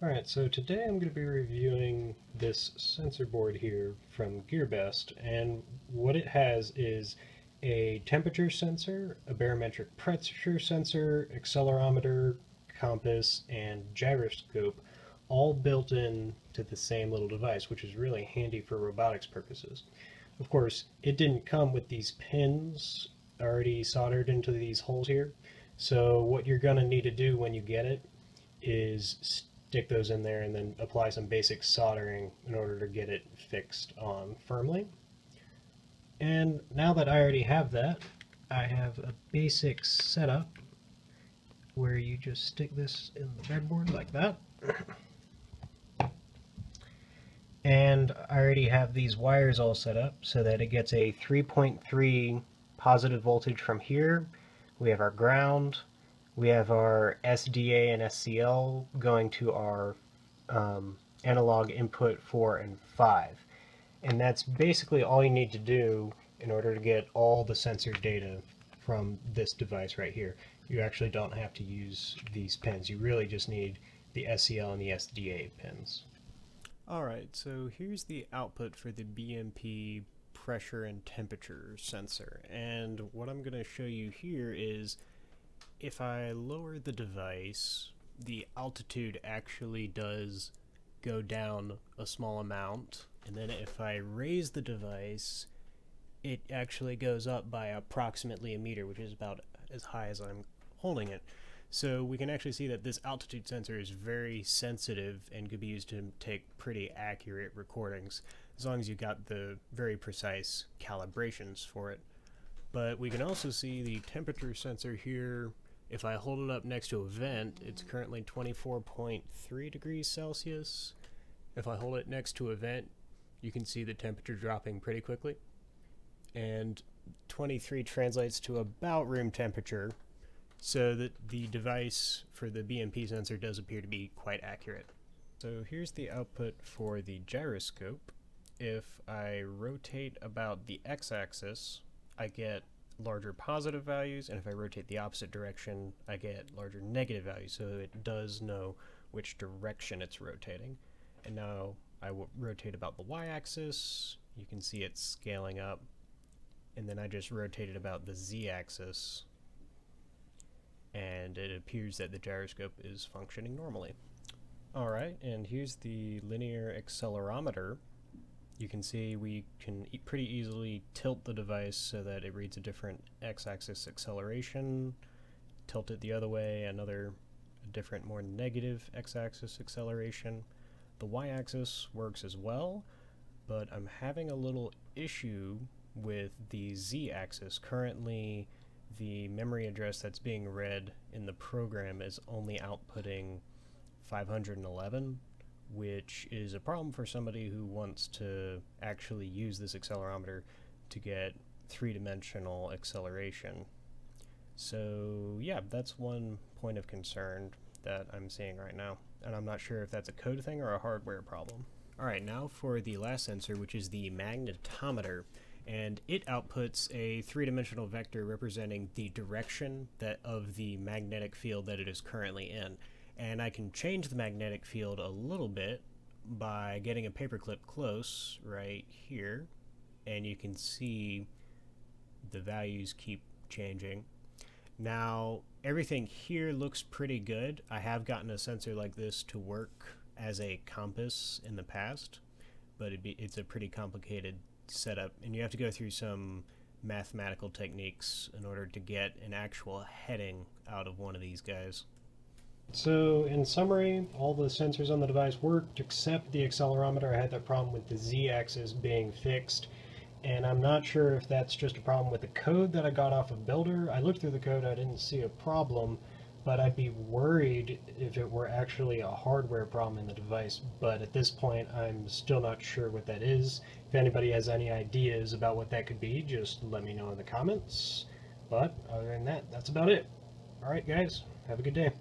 Alright, so today I'm going to be reviewing this sensor board here from GearBest, and what it has is a temperature sensor, a barometric pressure sensor, accelerometer, compass, and gyroscope, all built in to the same little device, which is really handy for robotics purposes. Of course, it didn't come with these pins already soldered into these holes here, so what you're going to need to do when you get it is stick those in there and then apply some basic soldering in order to get it fixed on firmly. And now that I already have that, I have a basic setup where you just stick this in the breadboard like that. And I already have these wires all set up so that it gets a 3.3 positive voltage from here. We have our ground. We have our SDA and SCL going to our analog input 4 and 5. And that's basically all you need to do in order to get all the sensor data from this device right here. You actually don't have to use these pins. You really just need the SCL and the SDA pins. Alright, so here's the output for the BMP pressure and temperature sensor. And what I'm going to show you here is if I lower the device, the altitude actually does go down a small amount, and then if I raise the device, it actually goes up by approximately a meter, which is about as high as I'm holding it. So we can actually see that this altitude sensor is very sensitive and could be used to take pretty accurate recordings, as long as you got the very precise calibrations for it. But we can also see the temperature sensor here. If I hold it up next to a vent, it's currently 24.3 degrees Celsius. If I hold it next to a vent, you can see the temperature dropping pretty quickly. And 23 translates to about room temperature, so that the device for the BMP sensor does appear to be quite accurate. So here's the output for the gyroscope. If I rotate about the x-axis, I get larger positive values, and if I rotate the opposite direction, I get larger negative values, so it does know which direction it's rotating. And now I will rotate about the y-axis, you can see it scaling up, and then I just rotated about the z-axis, and it appears that the gyroscope is functioning normally. Alright, and here's the linear accelerometer. You can see we can pretty easily tilt the device so that it reads a different x-axis acceleration, tilt it the other way, a different, more negative x-axis acceleration. The y-axis works as well, but I'm having a little issue with the z-axis. Currently, the memory address that's being read in the program is only outputting 511, which is a problem for somebody who wants to actually use this accelerometer to get three-dimensional acceleration. So yeah, that's one point of concern that I'm seeing right now, and I'm not sure if that's a code thing or a hardware problem. Alright, now for the last sensor, which is the magnetometer, and it outputs a three-dimensional vector representing the direction of the magnetic field that it is currently in. And I can change the magnetic field a little bit by getting a paperclip close right here, and you can see the values keep changing. Now everything here looks pretty good. I have gotten a sensor like this to work as a compass in the past, but it's a pretty complicated setup, and you have to go through some mathematical techniques in order to get an actual heading out of one of these guys. So in summary, all the sensors on the device worked except the accelerometer. I had that problem with the z-axis being fixed, and I'm not sure if that's just a problem with the code that I got off of Bildr. I looked through the code, I didn't see a problem, but I'd be worried if it were actually a hardware problem in the device. But at this point, I'm still not sure what that is. If anybody has any ideas about what that could be, just let me know in the comments. But other than that, that's about it. Alright guys, have a good day.